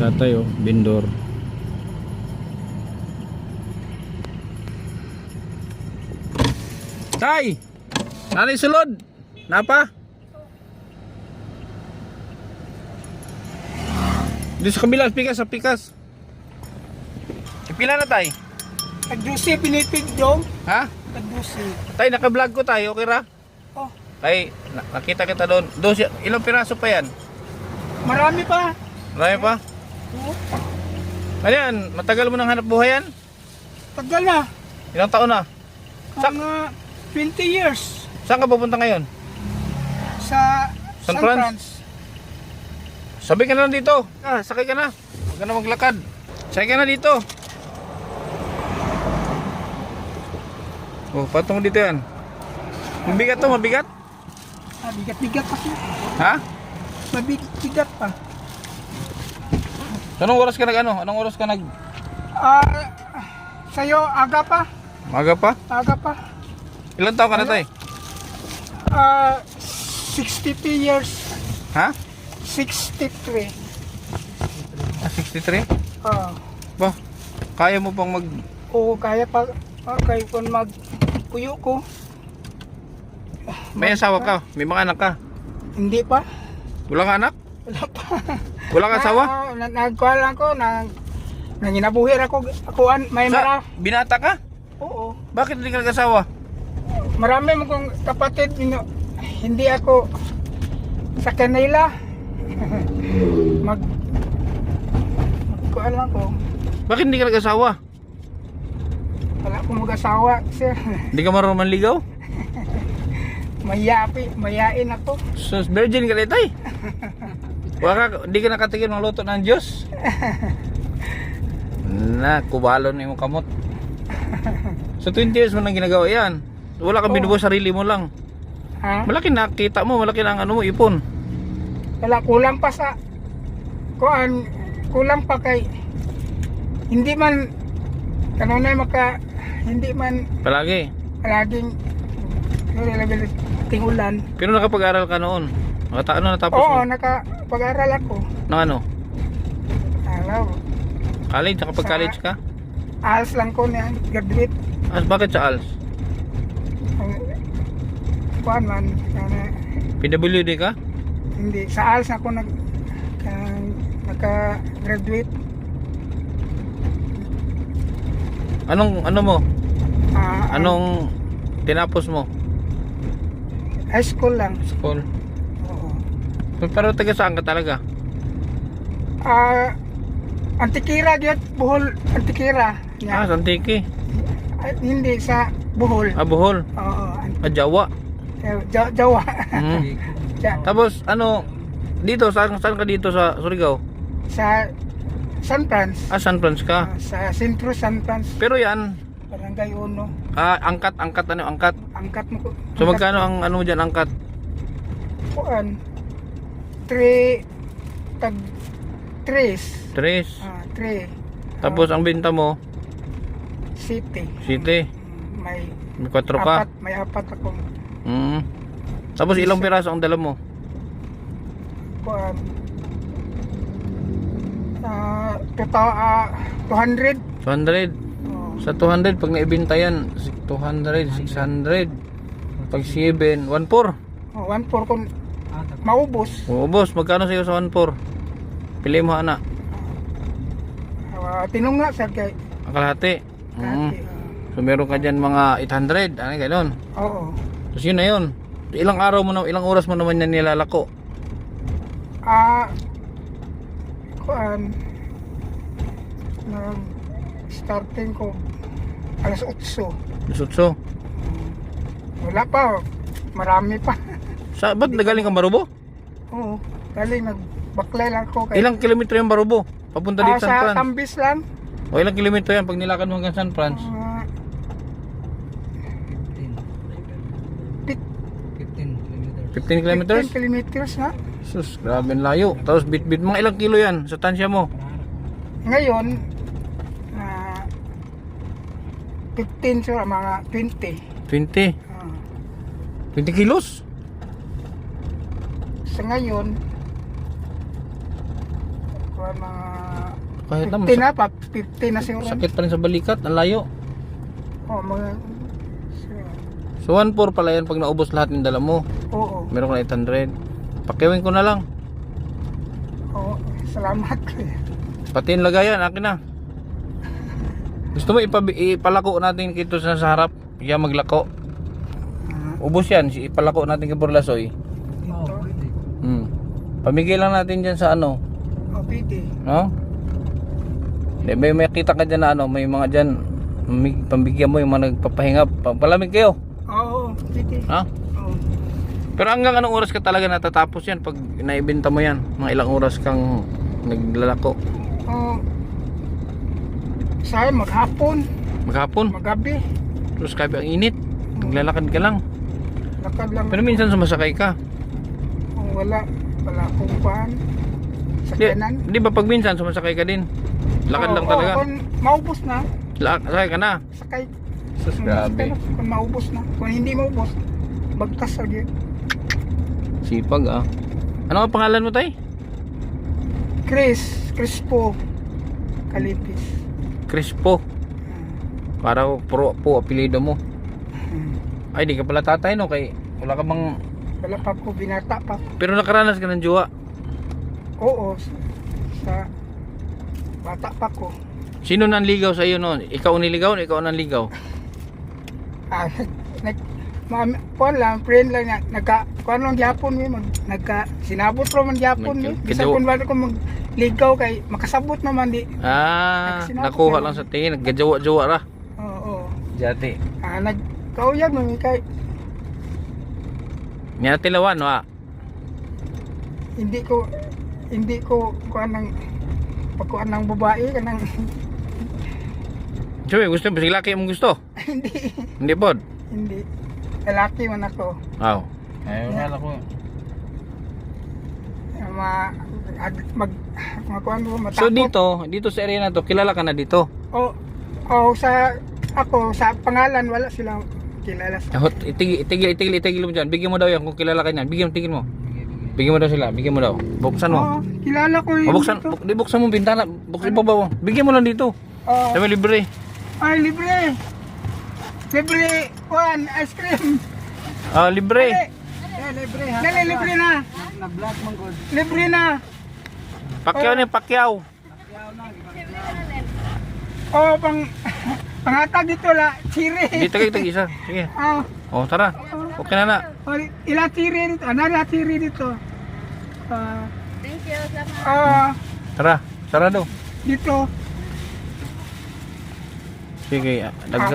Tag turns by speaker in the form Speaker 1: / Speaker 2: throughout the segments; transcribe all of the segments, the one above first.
Speaker 1: tatay oh, vendor. Tay! Nanay sulod! Napa? Dito sa kabila, sa pikas. Pila na tay?
Speaker 2: Nag-juicy, pinipig dong.
Speaker 1: Ha?
Speaker 2: Nag-juicy.
Speaker 1: Tay, naka-vlog ko tayo, okay ra?
Speaker 2: Oh,
Speaker 1: Tay, nakita kita doon. Ilang piraso pa yan?
Speaker 2: marami pa.
Speaker 1: Marami pa?
Speaker 2: Oh,
Speaker 1: Ano yan? Matagal mo nang hanap buhay yan?
Speaker 2: tagal na.
Speaker 1: Ilang taon na?
Speaker 2: Mga 20 years
Speaker 1: Saan ka pupunta ngayon?
Speaker 2: sa
Speaker 1: San Franz? Sabi ka na lang dito. Sakay ka na. Huwag ka na maglakad. Sakay ka na dito. Oh, patong dito yan. Mabigat to, mabigat?
Speaker 2: Bigat-bigat pa siya.
Speaker 1: Ha?
Speaker 2: Mabigat pa.
Speaker 1: Anong oras ka Anong oras ka
Speaker 2: Sa'yo, aga pa.
Speaker 1: Maga pa?
Speaker 2: Aga pa.
Speaker 1: Ilang taon ka na tay?
Speaker 2: 63 years.
Speaker 1: Ha?
Speaker 2: 63.
Speaker 1: 63? Ba, kaya mo pang mag...
Speaker 2: Oo, kaya pa. Kaya kung magpuyo ko.
Speaker 1: May asawa ka? May mga anak ka?
Speaker 2: Hindi pa.
Speaker 1: Wala ka anak?
Speaker 2: Wala pa.
Speaker 1: Wala ka asawa?
Speaker 2: Nagkuhan lang ko. Nanginabuhir ako. May
Speaker 1: Sa, binata ka?
Speaker 2: Oo.
Speaker 1: Bakit hindi ka nag-asawa?
Speaker 2: Marami mo kong kapatid. Hindi ako sa kanila. Magkuhan lang ko.
Speaker 1: Bakit hindi ka nag-asawa?
Speaker 2: Wala akong mag-asawa, sir.
Speaker 1: Hindi ka marunong manligaw?
Speaker 2: Mayain ako.
Speaker 1: So, virgin ka tay? Hindi ka nakatigil ng luto ng Diyos? Kubalo na yung kamot. So 20 years mo nang ginagawa yan. Wala kang binubuo sarili mo lang.
Speaker 2: Ha?
Speaker 1: Malaki nakita mo, malaki na ang ano mo, ipon.
Speaker 2: Wala, kulang pa sa kulang pa kay hindi man kanunay hindi man
Speaker 1: Palagi.
Speaker 2: laging tingulan.
Speaker 1: Pero nakapag-aral ka noon. Ano natapos
Speaker 2: Oo,
Speaker 1: mo?
Speaker 2: nakapag-aral ako.
Speaker 1: Ng ano?
Speaker 2: Alam,
Speaker 1: College? Nakapag-college ka?
Speaker 2: ALS lang ko niyan, graduate.
Speaker 1: Bakit sa ALS?
Speaker 2: Kuan man,
Speaker 1: PWD ka?
Speaker 2: hindi, sa ALS ako naka-graduate.
Speaker 1: Ano mo?
Speaker 2: Anong?
Speaker 1: Anong tinapos mo?
Speaker 2: High school lang.
Speaker 1: School?
Speaker 2: Oo.
Speaker 1: Pero taga saan ka talaga?
Speaker 2: Antikira gyud, Bohol, Antikira.
Speaker 1: Sa Antique.
Speaker 2: Hindi sa Bohol.
Speaker 1: Bohol.
Speaker 2: Oo.
Speaker 1: Jawa.
Speaker 2: Jawa.
Speaker 1: Mm. Tapos dito saan ka dito sa Surigao?
Speaker 2: Sa San Franz.
Speaker 1: San Franz ka.
Speaker 2: Sa Sentro San Franz.
Speaker 1: Pero yan,
Speaker 2: Barangay Uno.
Speaker 1: angkat angkat.
Speaker 2: Angkat mo ko.
Speaker 1: So magkano ang ano mo diyan angkat?
Speaker 2: Kuan. 3 tag 3.
Speaker 1: 3.
Speaker 2: 3.
Speaker 1: Tapos ang benta mo,
Speaker 2: City.
Speaker 1: City.
Speaker 2: May
Speaker 1: May 4 ka.
Speaker 2: May apat akong
Speaker 1: Tapos ilang piraso ang dala mo?
Speaker 2: kuan. 200.
Speaker 1: 200.
Speaker 2: Oh.
Speaker 1: Sa 200 pag naibenta yan, 200, 600. Pag 7, 1.4.
Speaker 2: 1.4 kung maubos.
Speaker 1: Oo, boss, magkano sa'yo sa 1.4? Pili mo ana.
Speaker 2: Tinong nga sir kay
Speaker 1: Ang kalahati. So meron ka dyan mga 800, ano gano'n.
Speaker 2: oo.
Speaker 1: Tapos yun na yun. Ilang oras mo naman yan nilalako?
Speaker 2: Kuan. Starting ko alas 8.
Speaker 1: Lusutso.
Speaker 2: Wala pa. Marami pa.
Speaker 1: Ba't nagaling kang Barubo?
Speaker 2: Oo. Galing nagbaklay lang ko kay
Speaker 1: Ilang kilometro yung Barubo? Papunta dito San
Speaker 2: sa
Speaker 1: Franz?
Speaker 2: Tambis lang.
Speaker 1: O ilang kilometro yan pag nilakad mo hanggang San Franz? 15 kilometers?
Speaker 2: 15 kilometers na.
Speaker 1: Sus, grabe ang layo. Tapos bit-bit, mga ilang kilo yan sa tansya mo?
Speaker 2: Ngayon 15 sir, mga 20.
Speaker 1: 20. 20 kilos?
Speaker 2: Sa ngayon kuan mga
Speaker 1: Kahit na
Speaker 2: 50 na pa, 50 na siguro.
Speaker 1: sakit pa rin sa balikat, ang layo.
Speaker 2: Oh, mga
Speaker 1: So 1.4 pala yan pag naubos lahat ng dala mo.
Speaker 2: oo.
Speaker 1: Meron ka na 800. Pakiwin ko na lang.
Speaker 2: Oo, salamat.
Speaker 1: Pati yung lagayan, akin na. Gusto mo ipalako natin kito sa harap? Yan maglako. Ubos yan, ipalako natin kay Borlasoy.
Speaker 2: Dito.
Speaker 1: Pamigay lang natin dyan sa ano.
Speaker 2: Oh, pwede.
Speaker 1: No? May kita ka dyan na ano, may mga dyan. Pambigyan mo yung mga nagpapahinga. Palamig kayo.
Speaker 2: Oo, pwede.
Speaker 1: Ha?
Speaker 2: Oo.
Speaker 1: Pero hanggang anong oras ka talaga natatapos yan pag naibenta mo yan? Mga ilang oras kang naglalako?
Speaker 2: Oh, sa'yo maghapon,
Speaker 1: Maghapon?
Speaker 2: magabi.
Speaker 1: Terus kabi ang init. Naglalakad ka lang.
Speaker 2: Lakad lang.
Speaker 1: Pero minsan sumasakay ka.
Speaker 2: Oh, wala akong kuhan. Sa
Speaker 1: Di,
Speaker 2: kanan.
Speaker 1: di ba pag minsan sumasakay ka din? Lakad lang talaga.
Speaker 2: Kung maubos na,
Speaker 1: Sakay ka na.
Speaker 2: sakay.
Speaker 1: Sus, grabe.
Speaker 2: Kung maubos na. Kung hindi maubos, bagtas lagi.
Speaker 1: Sipag ah. Ano ang pangalan mo tay?
Speaker 2: Crispo. Kalipis.
Speaker 1: Crispo. Para puro po apelyido mo. Ay di ka pala tatay no kay wala ka bang
Speaker 2: Wala pa ko, binata pa ko.
Speaker 1: pero nakaranas ka ng jowa.
Speaker 2: Oo, sa bata pa ko.
Speaker 1: Sino nanligaw sa iyo noon? Ikaw ang niligaw o ikaw ang nanligaw?
Speaker 2: Ah, kuan lang, friend lang na kuan lang gyapon mi sinabot ro man gyapon mi. Bisa kun ba ko magligaw kay makasabot naman di. Nagsinabot
Speaker 1: Nakuha
Speaker 2: na
Speaker 1: lang sa tingin, naggajowa-jowa ra.
Speaker 2: Oo.
Speaker 1: Jati.
Speaker 2: Nagkauyag mi kay
Speaker 1: Niya tilawan wa.
Speaker 2: hindi ko kuan ng pagkuan ng babae kanang
Speaker 1: Sabi, gusto mo laki mo gusto?
Speaker 2: hindi
Speaker 1: Hindi pod.
Speaker 2: hindi lalaki man ako.
Speaker 1: Aw. Ay wala ko.
Speaker 2: Kuan mo matakot.
Speaker 1: So dito sa area na to, kilala ka na dito.
Speaker 2: Sa pangalan wala silang kilala sa.
Speaker 1: Itigil mo dyan. Bigyan mo daw yan kung kilala ka niyan. Tigil mo. Bigyan mo daw sila. Bigyan mo daw. Buksan mo.
Speaker 2: Kilala ko yun.
Speaker 1: Buksan mo bintana. Buksan mo ba? Bigyan mo lang dito. Sabi libre.
Speaker 2: Ay, libre. Libre. Kuan, ice cream.
Speaker 1: Libre.
Speaker 2: Libre ha. Libre na. Na-vlog man ko. Libre na.
Speaker 1: Pakyaw ni pakyaw.
Speaker 2: Pangatag dito la, chire.
Speaker 1: Dito isa. Sige. Tara. Okay na.
Speaker 2: Ila chire dito. La chire dito.
Speaker 3: Thank you, salamat.
Speaker 1: Tara. Sarado.
Speaker 2: Dito.
Speaker 1: Sige.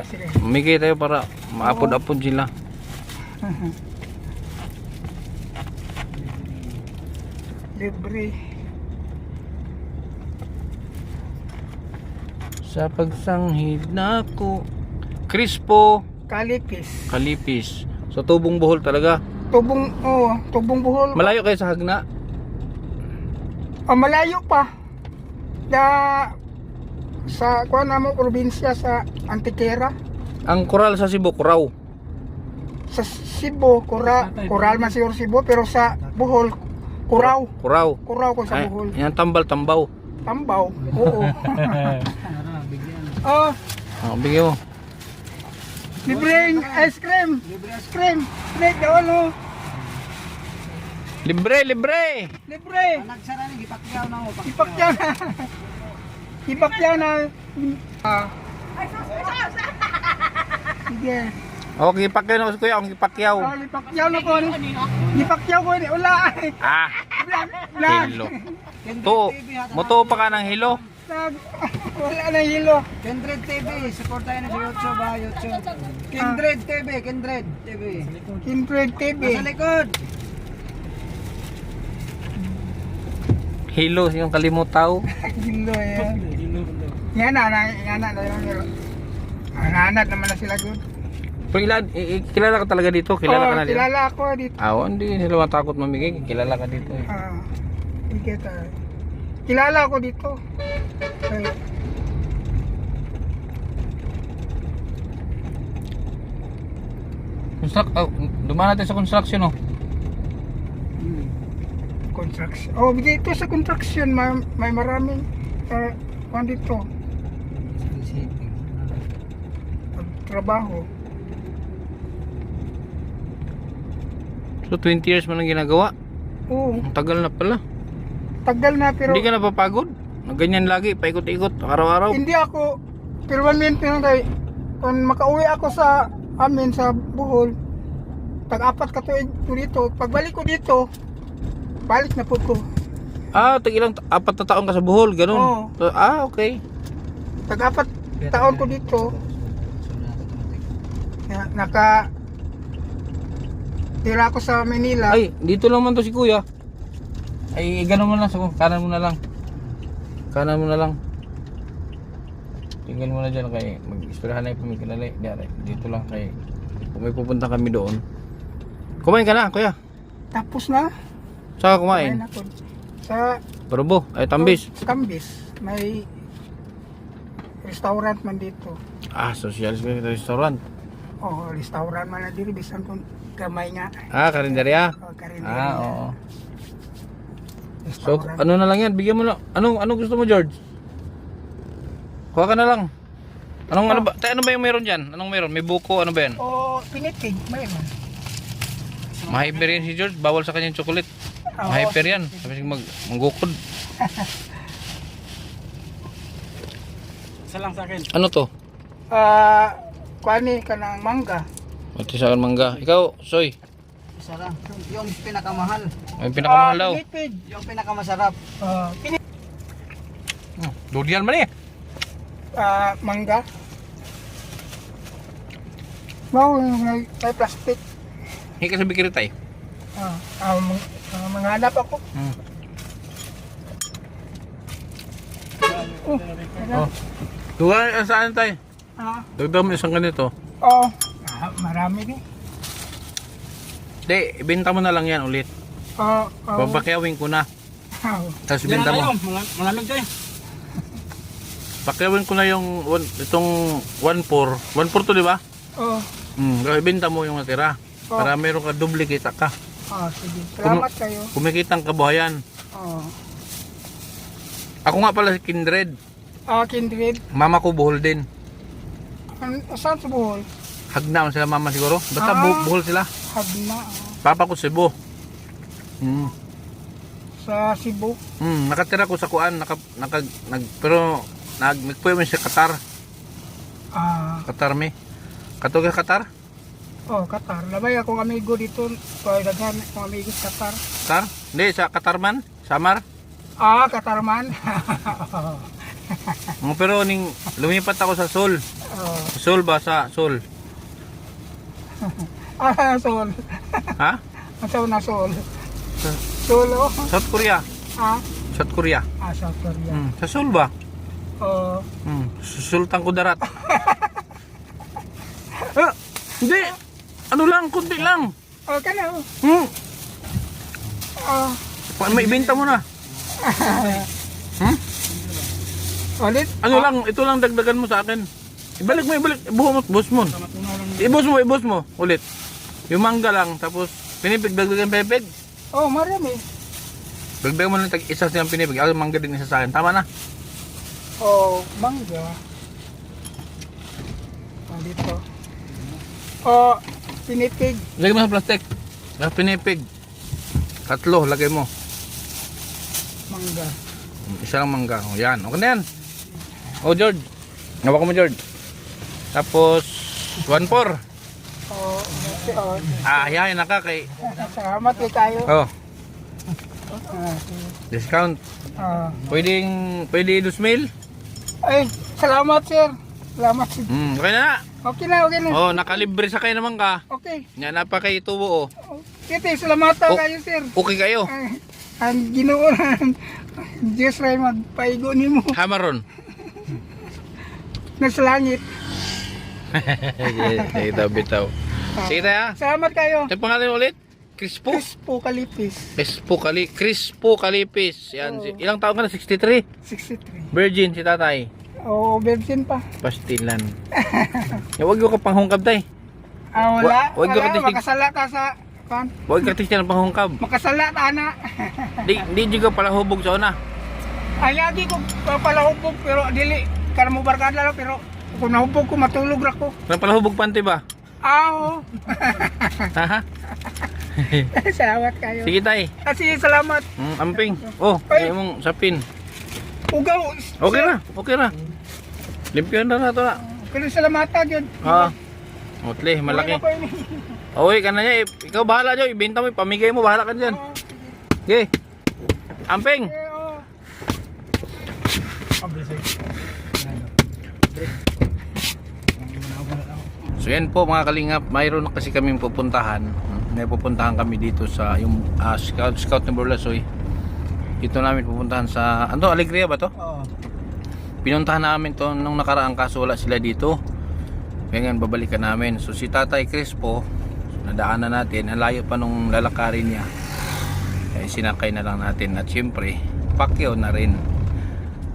Speaker 2: Sige.
Speaker 1: Mamigay tayo para maapod-apod sila.
Speaker 2: Libre.
Speaker 1: Sa pagsanghid na ko. Crispo.
Speaker 2: Kalipis.
Speaker 1: So tubong buhol talaga.
Speaker 2: Tubong buhol.
Speaker 1: Malayo kayo sa Hagna.
Speaker 2: Malayo pa. Sa kuan mo probinsya sa Antiquera.
Speaker 1: Ang koral sa Cebu, Curaw.
Speaker 2: Sa Cebu, Coral man siguro Cebu, pero sa Bohol, Curaw. Curaw ko sa Bohol.
Speaker 1: Yan tambaw.
Speaker 2: Tambaw. Oo.
Speaker 1: Bigyan mo.
Speaker 2: Libreng ice cream. Libre ice cream.
Speaker 1: Libre.
Speaker 2: Nagsara ni gipakyaw na mo. Gipakyaw na. Sige.
Speaker 1: Okay, pakyaw na ko kuya, ang ipakyaw.
Speaker 2: Gipakyaw ko ni ula.
Speaker 1: Hilo. Moto pa ka ng hilo.
Speaker 2: Wala na hilo.
Speaker 4: Kindred TV, support tayo na sa YouTube ha, YouTube. Kindred TV.
Speaker 2: Kindred TV.
Speaker 4: Sa likod.
Speaker 1: Hilo yung kalimutaw.
Speaker 2: Hilo yan. Yan na nananad naman na sila good.
Speaker 1: Pero kilala ka talaga dito? Kilala ka na dito?
Speaker 2: Kilala ako dito.
Speaker 1: Hindi sila matakot mamigay. Kilala ka dito.
Speaker 2: Sige tayo. Kilala ako dito.
Speaker 1: Dumaan natin sa construction
Speaker 2: construction. Oh, dito sa construction, may maraming dito, trabaho.
Speaker 1: So 20 years mo nang ginagawa.
Speaker 2: Oo,
Speaker 1: Ang tagal na pala.
Speaker 2: tagal na pero
Speaker 1: Hindi ka napapagod? Ganyan lagi, paikot-ikot, araw-araw.
Speaker 2: hindi ako permanent na kay kung makauwi ako sa amin sa Bohol, tag-apat ka tuig ko dito. Pagbalik ko dito, balik na po ko.
Speaker 1: Ilang 4 na taon ka sa Bohol, ganun.
Speaker 2: Oo.
Speaker 1: So, okay.
Speaker 2: Tag-apat taon ko dito. Naka tira ako sa Manila.
Speaker 1: Ay, dito lang man to si Kuya. Ay, ganun mo lang sa kanan mo na lang. Kanan mo na lang. Tingnan mo na dyan kay mag-ispirahan na yung pamikilalay. Dito lang kay kung may pupunta kami doon. Kumain ka na, Kuya.
Speaker 2: Tapos na.
Speaker 1: Saka kumain.
Speaker 2: Ako. Sa
Speaker 1: Barubo, ay Tambis.
Speaker 2: Tambis. May restaurant man dito.
Speaker 1: Socialis ka restaurant.
Speaker 2: Oh, restaurant man na dito. Bisan kung kamay nga.
Speaker 1: Karinderya.
Speaker 2: Karinderya.
Speaker 1: Oo. So, ano na lang yan? Bigyan mo na. Anong gusto mo, George? Kuha ka na lang. Ano ba yung meron dyan? Anong meron? May buko, ano ba yan?
Speaker 2: Oh, pinitig. Mayroon.
Speaker 1: Mahyper yan si George. Bawal sa kanyang chocolate.
Speaker 2: Oo.
Speaker 1: Mahyper yan. Sabi siya manggukod.
Speaker 4: Isa lang sa akin.
Speaker 1: Ano to?
Speaker 2: Kuani ka ng mangga.
Speaker 1: Matisakan mangga. Ikaw, Soy.
Speaker 4: Isa lang. Yung pinakamahal.
Speaker 1: May pinakamahal daw.
Speaker 2: Pinipig.
Speaker 4: Yung pinakamasarap.
Speaker 1: Durian man eh.
Speaker 2: Mangga. Wow, may plastic.
Speaker 1: Hika sa bikiritay.
Speaker 2: Manghanap ako.
Speaker 1: Duga, saan tayo? Dagdag mo isang ganito.
Speaker 2: Marami din.
Speaker 1: Hindi, ibenta mo na lang yan ulit. Papakyawin ko na. Tapos ibenta mo.
Speaker 4: Malamig tayo.
Speaker 1: Pakyawin ko na yung itong 1.4. 1.4 to, di ba? Ibenta mo yung natira. Para meron ka doble kita ka.
Speaker 2: Sige. Salamat kayo.
Speaker 1: Kumikitang kabuhayan. Ako nga pala si Kindred.
Speaker 2: Kindred.
Speaker 1: Mama ko Bohol din.
Speaker 2: Saan sa Bohol?
Speaker 1: Hagna sila mama siguro. Basta Bohol sila.
Speaker 2: Hagna.
Speaker 1: Papa ko Cebu.
Speaker 2: Sa Cebu.
Speaker 1: Nakatira ko sa Kuan. Pero nagpuyo mo sa Qatar. Qatar me. Kato ka Qatar?
Speaker 2: Qatar. Labay akong amigo dito. Daghan akong amigo sa Qatar.
Speaker 1: Qatar? Hindi, sa Qatar man. Samar.
Speaker 2: Qatar man.
Speaker 1: Pero lumipat ako sa Seoul. Seoul ba? Sa Seoul.
Speaker 2: Seoul.
Speaker 1: Ha?
Speaker 2: Saan na Seoul? Seoul,
Speaker 1: South Korea. South Korea.
Speaker 2: South Korea.
Speaker 1: Sa Seoul ba? Sultan Kudarat. Hindi. Ano lang, kunti lang.
Speaker 2: Kano?
Speaker 1: May ibenta mo na.
Speaker 2: Ulit?
Speaker 1: Ano lang, ito lang dagdagan mo sa akin. Ibalik mo. Ibus mo. Ibus mo. Ulit. Yung mangga lang, tapos pinipig, dagdagan pepeg.
Speaker 2: Marami.
Speaker 1: Dagdagan mo lang isa siyang pinipig. Ako mangga din isa sa akin. Tama na.
Speaker 2: Mangga. Dito. Pinipig.
Speaker 1: Lagay mo sa plastic. Pinipig. 3, lagay mo.
Speaker 2: Mangga.
Speaker 1: Isa lang mangga. Yan. Okay na yan. George. Hawak mo, George. Tapos, 1.4. Yahin na ka kay...
Speaker 2: Salamat kayo.
Speaker 1: Discount. Pwede 2,000?
Speaker 2: Ay, salamat sir. Salamat sir.
Speaker 1: Okay na.
Speaker 2: Okay na.
Speaker 1: Nakalibre sa kayo naman ka.
Speaker 2: Okay.
Speaker 1: Yan na pa kayo tubo.
Speaker 2: Kiti, salamat kayo sir.
Speaker 1: Okay kayo.
Speaker 2: Ang Ginoo ng Diyos ray magpaigo nimo.
Speaker 1: Hamaron.
Speaker 2: Nasa langit.
Speaker 1: Bitaw. Sige tayo.
Speaker 2: Salamat kayo.
Speaker 1: Ito pangalan ulit? Crispo?
Speaker 2: Crispo Calipis.
Speaker 1: Crispo Calipis. Yan. Ilang taon ka na? 63?
Speaker 2: 63.
Speaker 1: Virgin si tatay.
Speaker 2: Virgin pa.
Speaker 1: Pastilan. Huwag ka panghungkab tay.
Speaker 2: Wala.
Speaker 1: Wag ka
Speaker 2: Makasala ka sa kan.
Speaker 1: Huwag ka tisya ng panghungkab.
Speaker 2: Makasalat ana.
Speaker 1: Di juga pala hubog sa una.
Speaker 2: Ay lagi ko palahubog pero dili kana mo barkada lang pero kung nahubog ko matulog ra ko.
Speaker 1: May pala hubog panty ba?
Speaker 2: Aw.
Speaker 1: Haha.
Speaker 2: Salamat kayo.
Speaker 1: Sige tay.
Speaker 2: Kasi salamat.
Speaker 1: Amping. Oh,
Speaker 2: Ay.
Speaker 1: ay mong sapin.
Speaker 2: Ugaw.
Speaker 1: Okay na, okay na. Limpyon na to na.
Speaker 2: Pero salamata gyud.
Speaker 1: Ha. Mutli, malaki. Oy, kana niya, ikaw bahala diyo, ibenta mo, pamigay mo, bahala ka diyan. Okay. Amping. So yan po mga kalingap, mayroon na kasi kaming pupuntahan. May pupuntahan kami dito sa yung scout ni Borlasoy. Dito namin pupuntahan sa ano, Alegria ba to?
Speaker 4: Oo.
Speaker 1: Pinuntahan namin to nung nakaraang kaso wala sila dito. Kaya nga babalikan namin. So si Tatay Chris po, nadaanan natin, ang layo pa nung lalakarin niya. Kaya sinakay na lang natin at syempre, Pacquiao na rin.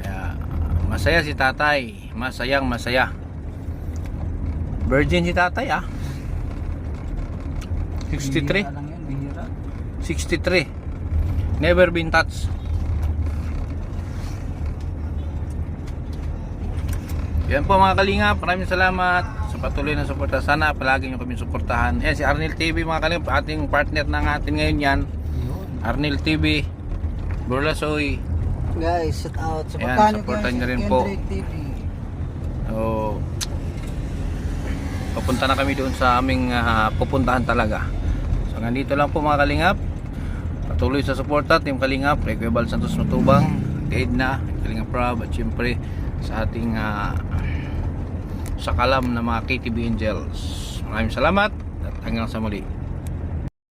Speaker 1: Kaya masaya si Tatay, masayang masaya. Virgin si Tatay 63.
Speaker 4: Bihira lang yun, bihira.
Speaker 1: 63. Never been touched. Yan po mga kalingap, maraming salamat sa patuloy na suporta. Sana palagi nyo kami suportahan. Yan si Arnel TV mga kalingap, ating partner na natin ngayon yan. Arnel TV, Borlasoy.
Speaker 4: Guys, shout out.
Speaker 1: Ayan, supportan nyo rin po.
Speaker 4: TV.
Speaker 1: So, papunta na kami doon sa aming pupuntahan talaga. So nandito lang po mga kalingap. Patuloy sa suporta, Team Kalingap, kay Kuya Bal Santos Matubang, kay Edna, Kalingap Rob, at syempre sa ating sa kalam na mga KTB Angels. Maraming salamat at hanggang sa muli.